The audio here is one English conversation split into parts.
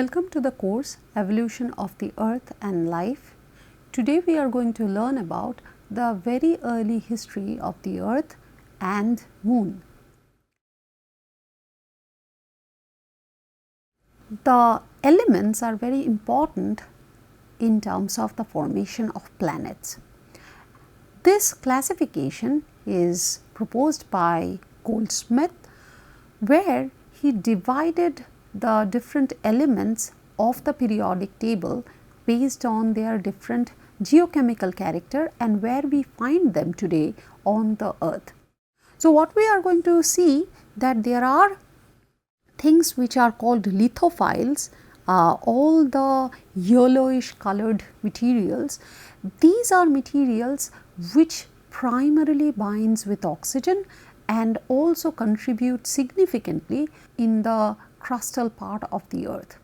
Welcome to the course Evolution of the Earth and Life. Today we are going to learn about the very early history of the Earth and Moon. The elements are very important in terms of the formation of planets. This classification is proposed by Goldsmith, where he divided the different elements of the periodic table based on their different geochemical character and where we find them today on the Earth. So, what we are going to see that there are things which are called lithophiles, all the yellowish colored materials. These are materials which primarily binds with oxygen and also contribute significantly in the crustal part of the Earth.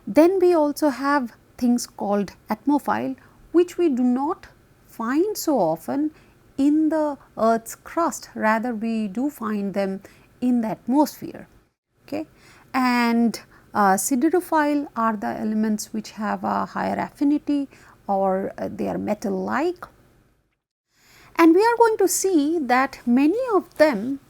Then we also have things called atmophile, which we do not find so often in the Earth's crust, rather we do find them in the atmosphere. Okay. And siderophile are the elements which have a higher affinity or they are metal like. And we are going to see that many of them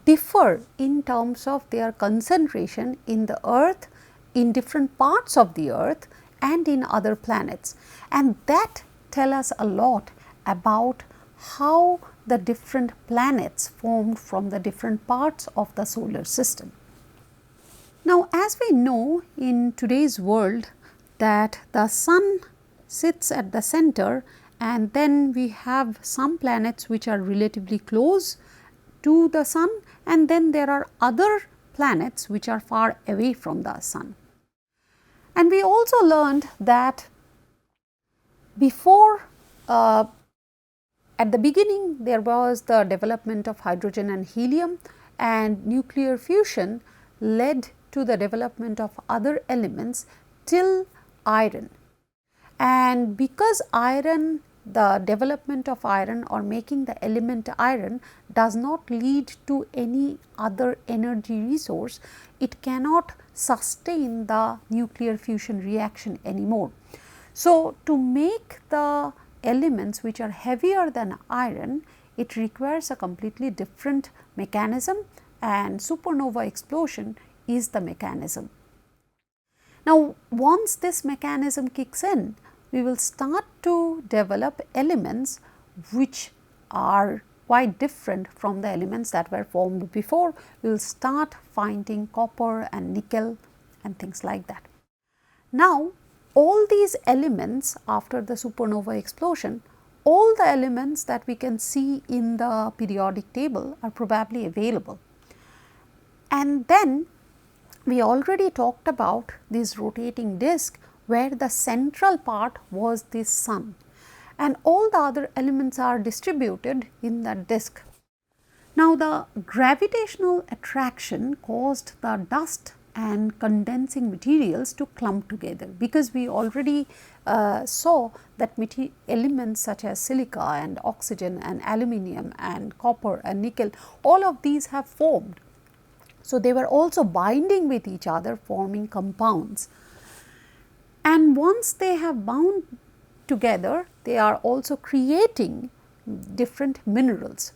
differ in terms of their concentration in the Earth, in different parts of the Earth and in other planets. And that tell us a lot about how the different planets formed from the different parts of the solar system. Now, as we know in today's world that the sun sits at the center, and then we have some planets which are relatively close to the sun, and then there are other planets which are far away from the sun. And we also learned that before at the beginning there was the development of hydrogen and helium, and nuclear fusion led to the development of other elements till iron. And because iron, the development of iron or making the element iron does not lead to any other energy resource, it cannot sustain the nuclear fusion reaction anymore. So, to make the elements which are heavier than iron, it requires a completely different mechanism, and supernova explosion is the mechanism. Now, once this mechanism kicks in, we will start to develop elements which are quite different from the elements that were formed before. We will start finding copper and nickel and things like that. Now, all these elements after the supernova explosion, all the elements that we can see in the periodic table are probably available. And then we already talked about this rotating disk where the central part was this sun, and all the other elements are distributed in that disk. Now, the gravitational attraction caused the dust and condensing materials to clump together, because we already saw that elements such as silica and oxygen and aluminum and copper and nickel, all of these have formed. So, they were also binding with each other, forming compounds. And once they have bound together, they are also creating different minerals,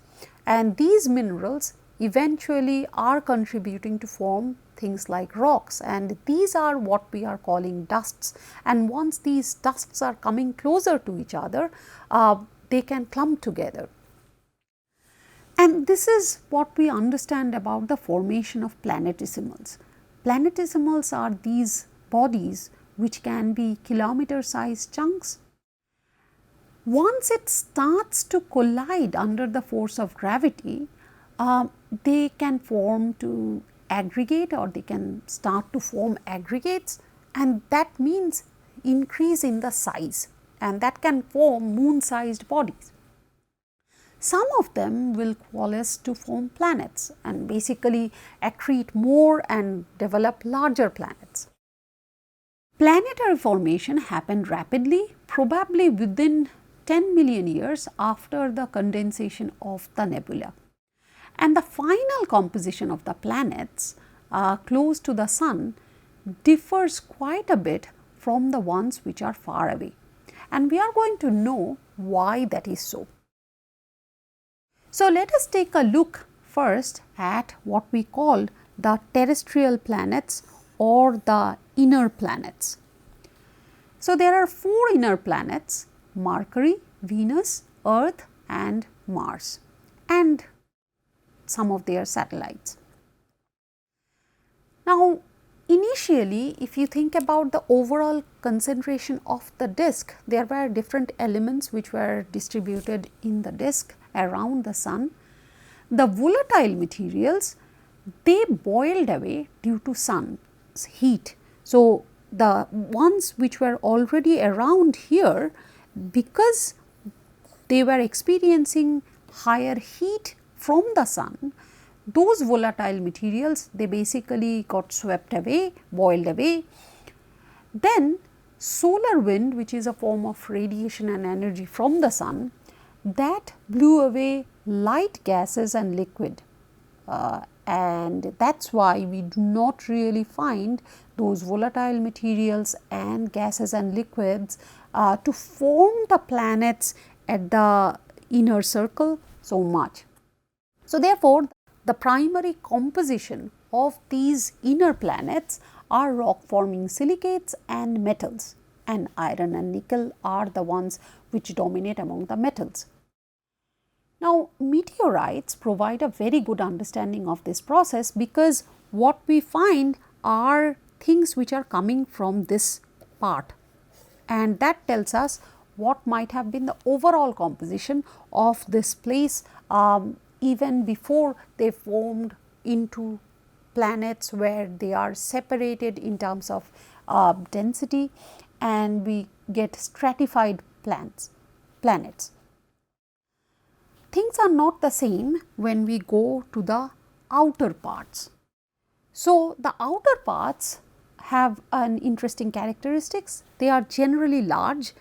and these minerals eventually are contributing to form things like rocks, and these are what we are calling dusts. And once these dusts are coming closer to each other, they can clump together. And this is what we understand about the formation of planetesimals. Planetesimals are these bodies which can be kilometer sized chunks. Once it starts to collide under the force of gravity, they can form to aggregate, or they can start to form aggregates, and that means increase in the size, and that can form moon sized bodies. Some of them will coalesce to form planets and basically accrete more and develop larger planets. Planetary formation happened rapidly, probably within 10 million years after the condensation of the nebula. And the final composition of the planets close to the sun differs quite a bit from the ones which are far away, and we are going to know why that is so. So, let us take a look first at what we call the terrestrial planets or the inner planets. So, there are 4 inner planets: Mercury, Venus, Earth and Mars, and some of their satellites. Now, initially, if you think about the overall concentration of the disk, there were different elements which were distributed in the disk around the sun. The volatile materials, they boiled away due to sun's heat. So, the ones which were already around here, because they were experiencing higher heat from the sun, those volatile materials, they basically got swept away, boiled away. Then solar wind, which is a form of radiation and energy from the sun, that blew away light gases and liquid, and that is why we do not really find those volatile materials and gases and liquids to form the planets at the inner circle so much. So, therefore, the primary composition of these inner planets are rock forming silicates and metals, and iron and nickel are the ones which dominate among the metals. Now, meteorites provide a very good understanding of this process, because what we find are things which are coming from this part, and that tells us what might have been the overall composition of this place even before they formed into planets where they are separated in terms of density, and we get stratified planets. Things are not the same when we go to the outer parts. So, the outer parts have an interesting characteristics. They are generally large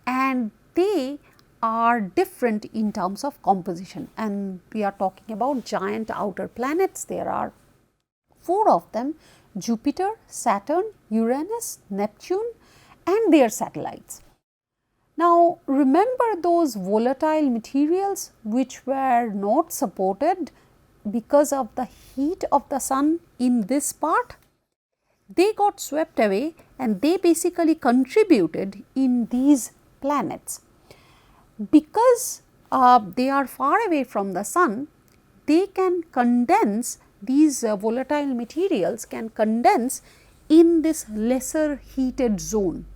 and they are different in terms of composition, and we are talking about giant outer planets. There are 4 of them: Jupiter, Saturn, Uranus, Neptune and their satellites. Now, remember those volatile materials which were not supported because of the heat of the sun in this part? They got swept away and they basically contributed in these planets. Because they are far away from the sun, they can condense, these volatile materials can condense in this lesser heated zone.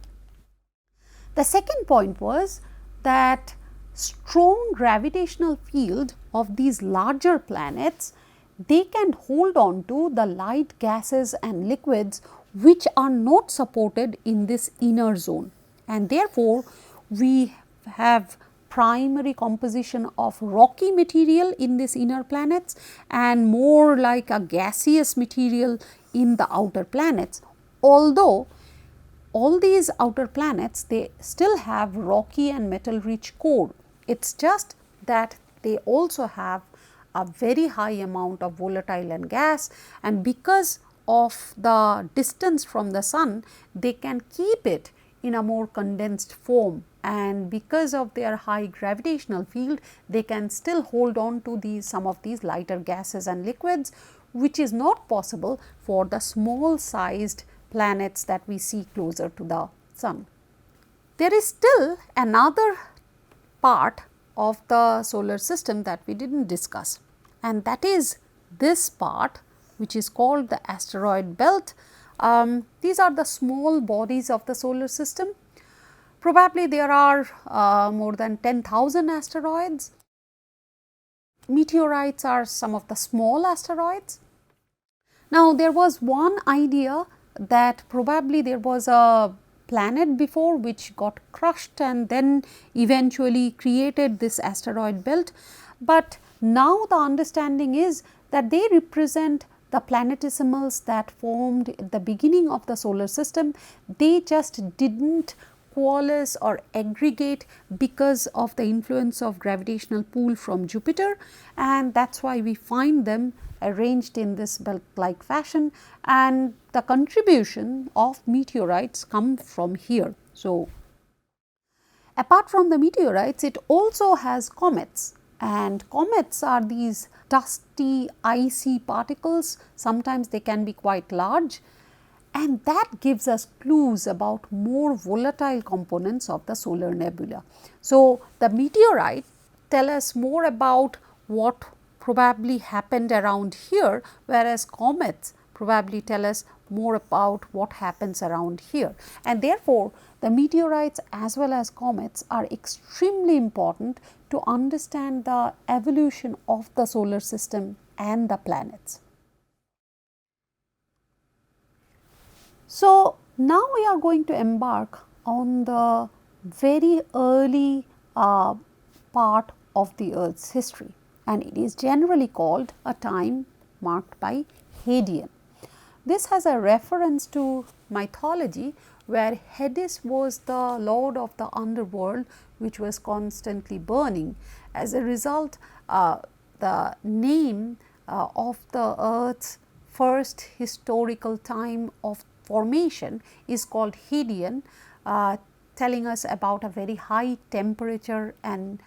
The second point was that strong gravitational field of these larger planets, they can hold on to the light gases and liquids which are not supported in this inner zone, and therefore we have primary composition of rocky material in this inner planets and more like a gaseous material in the outer planets. Although all these outer planets, they still have rocky and metal rich core. It is just that they also have a very high amount of volatile and gas, and because of the distance from the sun, they can keep it in a more condensed form, and because of their high gravitational field, they can still hold on to some of these lighter gases and liquids, which is not possible for the small sized planets that we see closer to the sun. There is still another part of the solar system that we did not discuss, and that is this part which is called the asteroid belt. These are the small bodies of the solar system. Probably there are more than 10,000 asteroids. Meteorites are some of the small asteroids. Now, there was one idea that probably there was a planet before which got crushed and then eventually created this asteroid belt, but now the understanding is that they represent the planetesimals that formed at the beginning of the solar system. They just did not coalesce or aggregate because of the influence of gravitational pull from Jupiter, and that is why we find them arranged in this belt like fashion, and the contribution of meteorites come from here. So, apart from the meteorites, it also has comets, and comets are these dusty icy particles. Sometimes they can be quite large, and that gives us clues about more volatile components of the solar nebula. So, the meteorites tell us more about what probably happened around here, whereas comets probably tell us more about what happens around here. And therefore, the meteorites as well as comets are extremely important to understand the evolution of the solar system and the planets. So, now we are going to embark on the very early part of the Earth's history, and it is generally called a time marked by Hadean. This has a reference to mythology where Hades was the lord of the underworld, which was constantly burning. As a result, the name of the Earth's first historical time of formation is called Hadean, telling us about a very high temperature and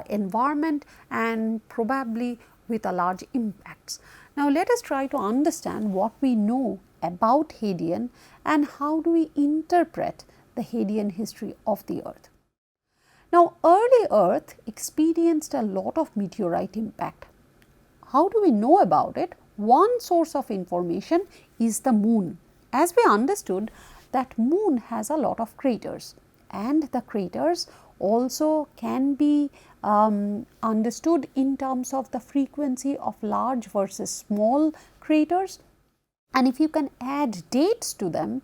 environment, and probably with a large impacts. Now, let us try to understand what we know about Hadean and how do we interpret the Hadean history of the Earth. Now, early Earth experienced a lot of meteorite impact. How do we know about it? One source of information is the moon. As we understood that moon has a lot of craters, and the craters also can be understood in terms of the frequency of large versus small craters, and if you can add dates to them,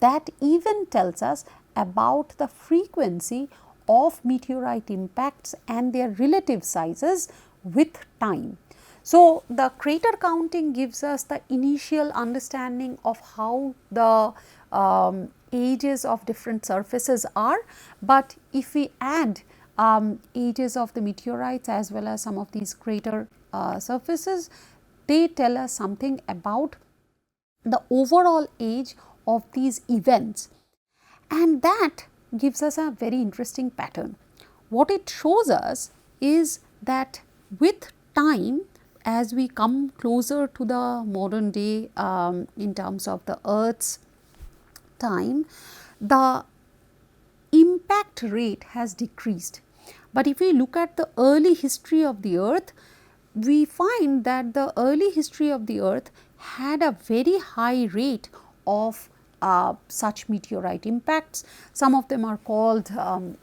that even tells us about the frequency of meteorite impacts and their relative sizes with time. So, the crater counting gives us the initial understanding of how the ages of different surfaces are, but if we add ages of the meteorites as well as some of these crater surfaces, they tell us something about the overall age of these events, and that gives us a very interesting pattern. What it shows us is that with time, as we come closer to the modern day in terms of the Earth's time, the impact rate has decreased. But if we look at the early history of the Earth, we find that the early history of the Earth had a very high rate of such meteorite impacts. Some of them are called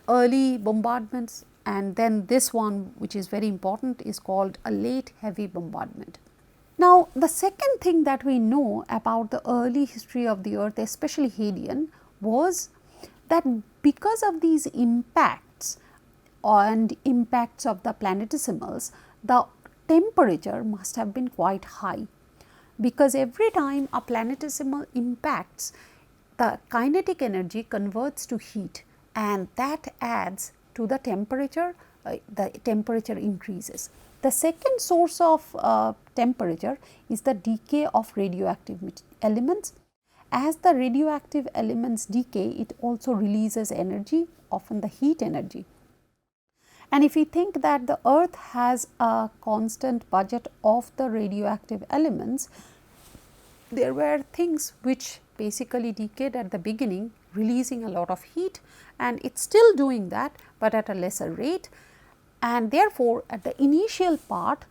early bombardments, and then this one, which is very important, is called a late heavy bombardment. Now, the second thing that we know about the early history of the Earth, especially Hadean, was that because of these impacts and impacts of the planetesimals, the temperature must have been quite high, because every time a planetesimal impacts, the kinetic energy converts to heat, and that adds to the temperature increases. The second source of temperature is the decay of radioactive elements. As the radioactive elements decay, it also releases energy, often the heat energy. And if we think that the Earth has a constant budget of the radioactive elements, there were things which basically decayed at the beginning, releasing a lot of heat, and it is still doing that, but at a lesser rate, and therefore, at the initial part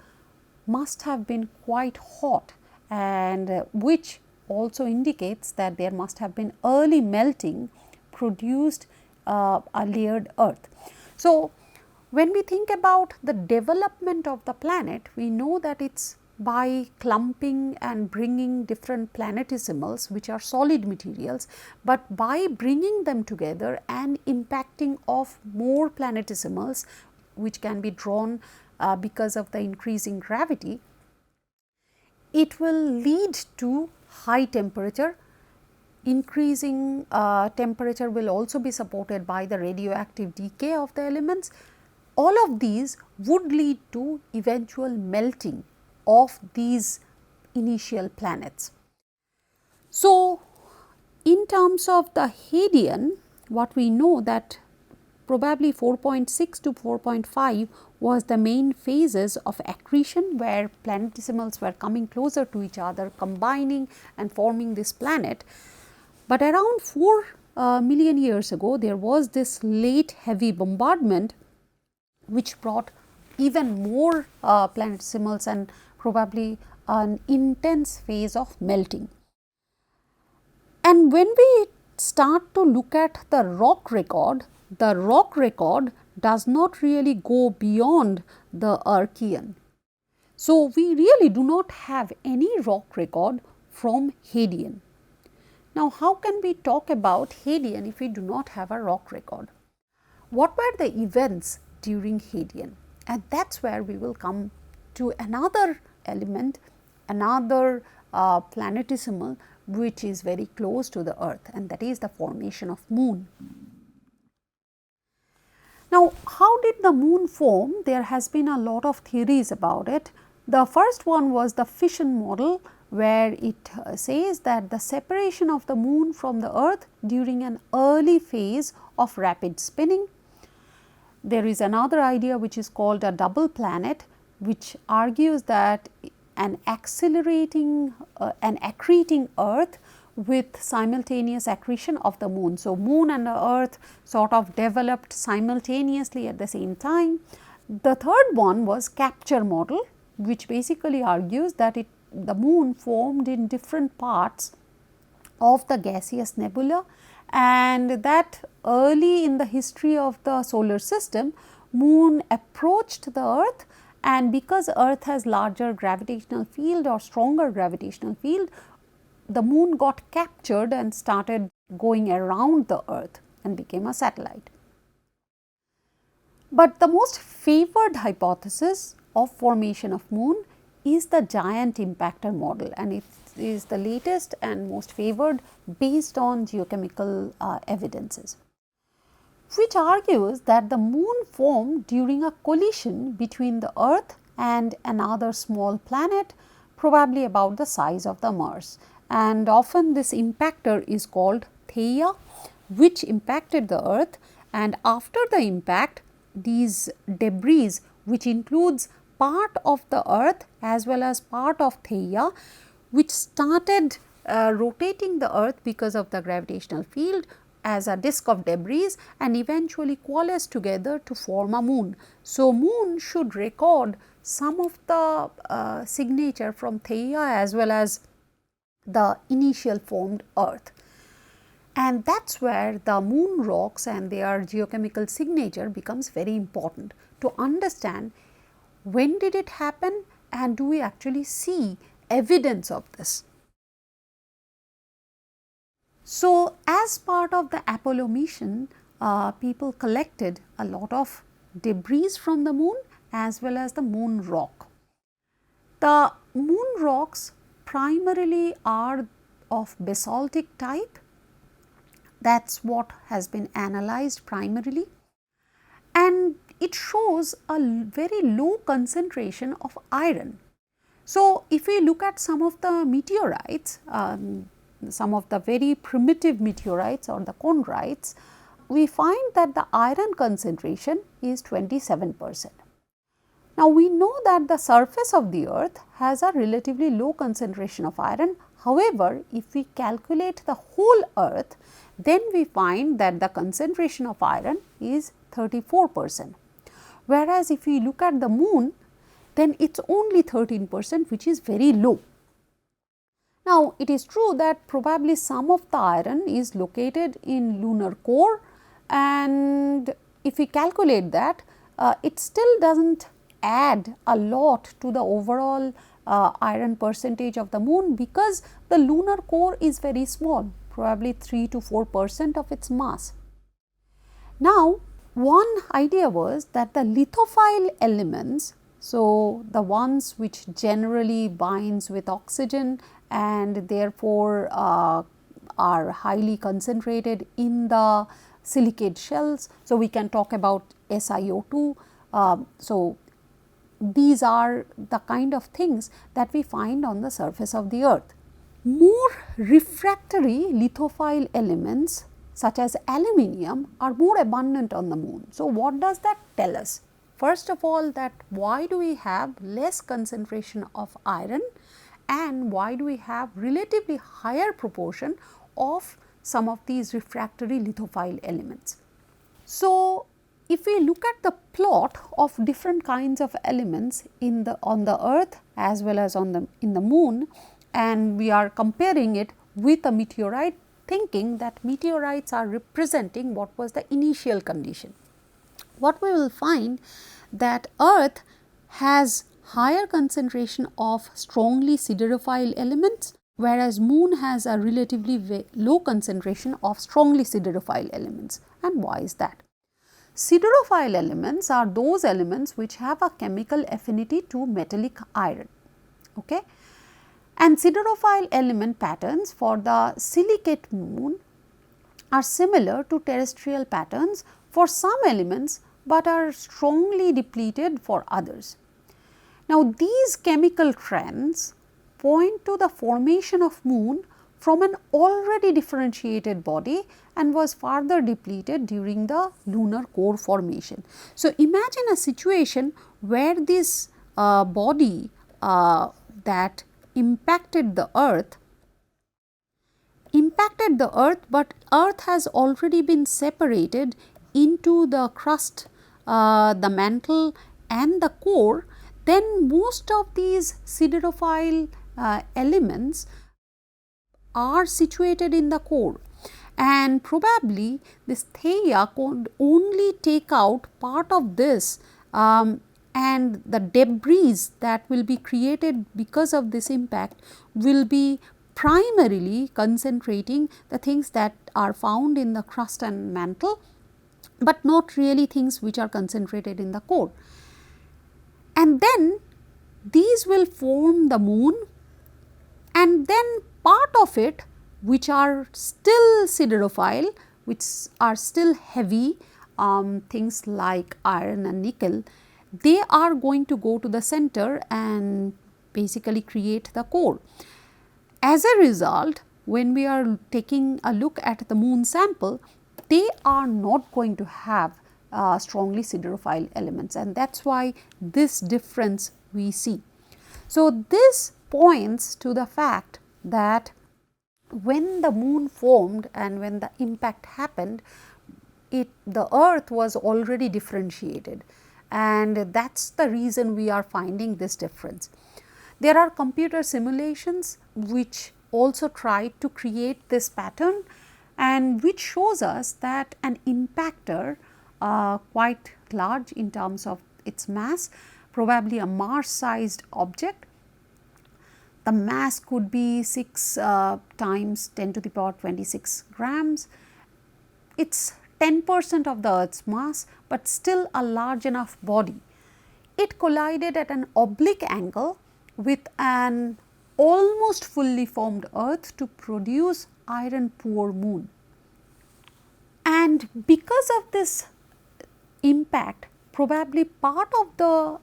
must have been quite hot, and which also indicates that there must have been early melting produced a layered Earth. So, when we think about the development of the planet, we know that it is by clumping and bringing different planetesimals, which are solid materials, but by bringing them together and impacting of more planetesimals, which can be drawn because of the increasing gravity, it will lead to high temperature, increasing temperature will also be supported by the radioactive decay of the elements. All of these would lead to eventual melting of these initial planets. So, in terms of the Hadean, what we know that probably 4.6 to 4.5 was the main phases of accretion, where planetesimals were coming closer to each other, combining and forming this planet. But around 4 million years ago, there was this late heavy bombardment which brought even more planetesimals and probably an intense phase of melting. And when we start to look at the rock record does not really go beyond the Archean. So, we really do not have any rock record from Hadean. Now, how can we talk about Hadean if we do not have a rock record? What were the events during Hadean? And that is where we will come to another element, another planetesimal which is very close to the Earth, and that is the formation of Moon. Now, how did the Moon form? There has been a lot of theories about it. The first one was the fission model, where it says that the separation of the Moon from the Earth during an early phase of rapid spinning. There is another idea which is called a double planet, which argues that an accreting Earth with simultaneous accretion of the Moon. So, Moon and the Earth sort of developed simultaneously at the same time. The third one was capture model, which basically argues that the Moon formed in different parts of the gaseous nebula, and that early in the history of the solar system, Moon approached the Earth, and because Earth has larger gravitational field or stronger gravitational field, the Moon got captured and started going around the Earth and became a satellite. But the most favored hypothesis of formation of Moon is the giant impactor model, and it is the latest and most favored based on geochemical evidences, which argues that the Moon formed during a collision between the Earth and another small planet, probably about the size of the Mars. And often this impactor is called Theia, which impacted the Earth, and after the impact, these debris, which includes part of the Earth as well as part of Theia, which started rotating the Earth because of the gravitational field as a disk of debris, and eventually coalesced together to form a Moon. So, Moon should record some of the signature from Theia as well as the initial formed Earth. And that is where the Moon rocks and their geochemical signature becomes very important to understand when did it happen and do we actually see evidence of this. So, as part of the Apollo mission, people collected a lot of debris from the Moon as well as the Moon rock. The Moon rocks primarily are of basaltic type. That is what has been analyzed primarily, and it shows a very low concentration of iron. So, if we look at some of the meteorites, some of the very primitive meteorites or the chondrites, we find that the iron concentration is 27%. Now, we know that the surface of the Earth has a relatively low concentration of iron. However, if we calculate the whole Earth, then we find that the concentration of iron is 34%. Whereas, if we look at the Moon, then it is only 13%, which is very low. Now, it is true that probably some of the iron is located in lunar core, and if we calculate that, it still does not add a lot to the overall iron percentage of the Moon, because the lunar core is very small, probably 3 to 4% of its mass. Now, one idea was that the lithophile elements, so the ones which generally binds with oxygen and therefore are highly concentrated in the silicate shells. So, we can talk about SiO2. So, these are the kind of things that we find on the surface of the earth. More refractory lithophile elements such as aluminium are more abundant on the moon. So, what does that tell us? First of all, that why do we have less concentration of iron, and why do we have relatively higher proportion of some of these refractory lithophile elements? So, if we look at the plot of different kinds of elements on the earth as well as in the moon, and we are comparing it with a meteorite, thinking that meteorites are representing what was the initial condition, what we will find that earth has higher concentration of strongly siderophile elements, whereas moon has a relatively low concentration of strongly siderophile elements. And why is that? Siderophile elements are those elements which have a chemical affinity to metallic iron. Okay? And siderophile element patterns for the silicate moon are similar to terrestrial patterns for some elements, but are strongly depleted for others. Now, these chemical trends point to the formation of moon from an already differentiated body and was further depleted during the lunar core formation. So, imagine a situation where this body that impacted the earth, but earth has already been separated into the crust, the mantle and the core. Then most of these siderophile elements are situated in the core, and probably this theia could only take out part of this, and the debris that will be created because of this impact will be primarily concentrating the things that are found in the crust and mantle, but not really things which are concentrated in the core. And then these will form the moon, and then part of it which are still siderophile, which are still heavy, things like iron and nickel, they are going to go to the center and basically create the core. As a result, when we are taking a look at the moon sample, they are not going to have strongly siderophile elements, and that is why this difference we see. So, this points to the fact that when the moon formed and when the impact happened, the earth was already differentiated, and that is the reason we are finding this difference. There are computer simulations which also try to create this pattern, and which shows us that an impactor quite large in terms of its mass, probably a Mars sized object. The mass could be 6 times 10 to the power 26 grams. It is 10% of the Earth's mass, but still a large enough body. It collided at an oblique angle with an almost fully formed Earth to produce iron poor moon. And because of this impact, probably part of the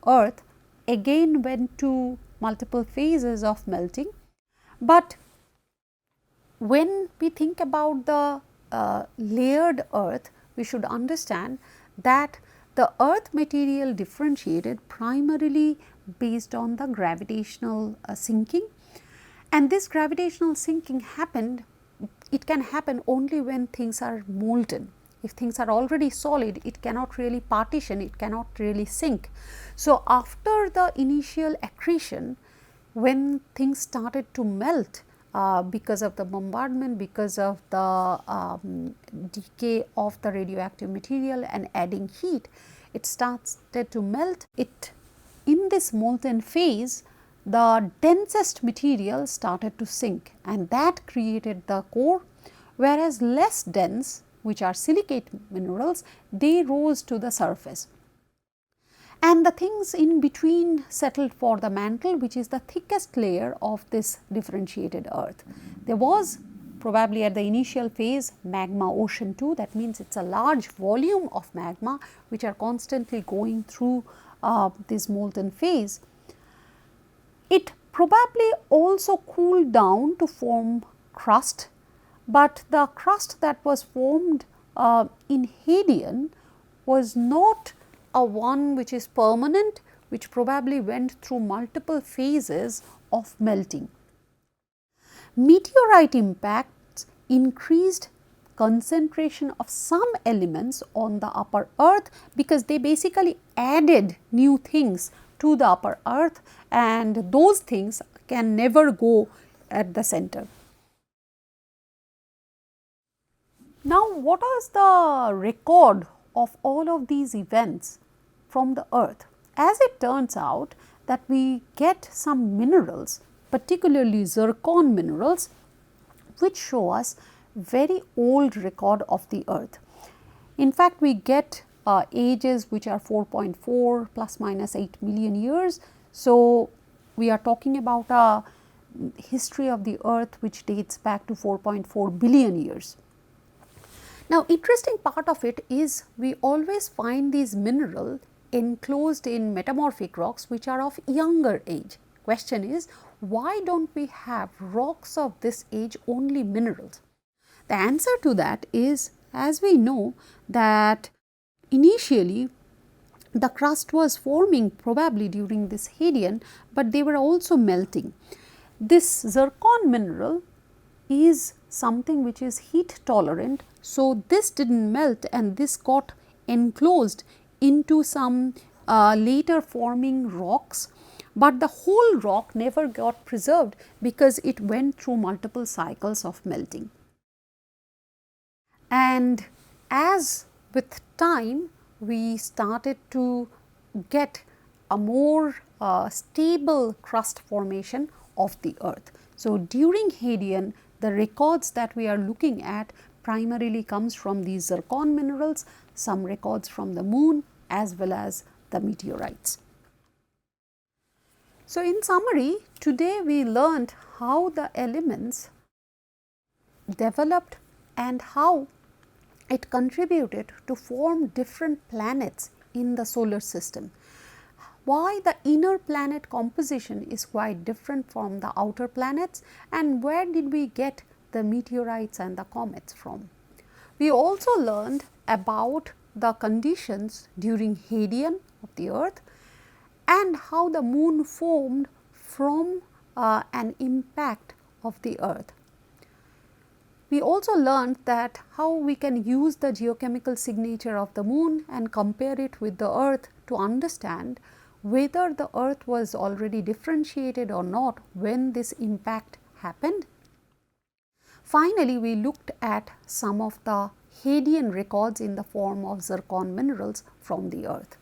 Earth again went to multiple phases of melting. But when we think about the layered Earth, we should understand that the Earth material differentiated primarily based on the gravitational sinking, and this gravitational sinking happened. It can happen only when things are molten. If things are already solid, it cannot really partition, it cannot really sink. So, after the initial accretion, when things started to melt because of the bombardment, because of the decay of the radioactive material and adding heat, it started to melt. In this molten phase, the densest material started to sink, and that created the core, whereas less dense, which are silicate minerals, they rose to the surface. and the things in between settled for the mantle, which is the thickest layer of this differentiated earth. There was probably at the initial phase magma ocean too, that means it is a large volume of magma which are constantly going through this molten phase. It probably also cooled down to form crust, but the crust that was formed in Hadean was not a one which is permanent, which probably went through multiple phases of melting. Meteorite impacts increased concentration of some elements on the upper earth, because they basically added new things to the upper earth, and those things can never go at the center. Now, what is the record of all of these events from the earth? As it turns out that we get some minerals, particularly zircon minerals, which show us very old record of the earth. In fact, we get ages which are 4.4 plus minus 8 million years. So, we are talking about a history of the earth which dates back to 4.4 billion years. Now, interesting part of it is we always find these minerals enclosed in metamorphic rocks which are of younger age. Question is, why don't we have rocks of this age only minerals? The answer to that is, as we know that initially the crust was forming probably during this Hadean, but they were also melting. This zircon mineral is something which is heat tolerant. So, this did not melt and this got enclosed into some later forming rocks, but the whole rock never got preserved because it went through multiple cycles of melting. And as with time we started to get a more stable crust formation of the earth. So, during Hadean, the records that we are looking at primarily comes from these zircon minerals, some records from the moon as well as the meteorites. So, in summary, today we learned how the elements developed and how it contributed to form different planets in the solar system. Why the inner planet composition is quite different from the outer planets, and where did we get the meteorites and the comets from. We also learned about the conditions during Hadean of the earth and how the moon formed from an impact of the earth. We also learned that how we can use the geochemical signature of the moon and compare it with the earth to understand whether the earth was already differentiated or not when this impact happened. Finally, we looked at some of the Hadean records in the form of zircon minerals from the earth.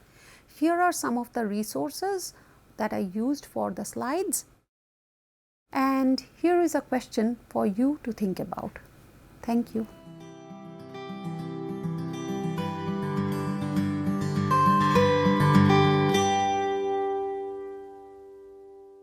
Here are some of the resources that I used for the slides, and here is a question for you to think about. Thank you.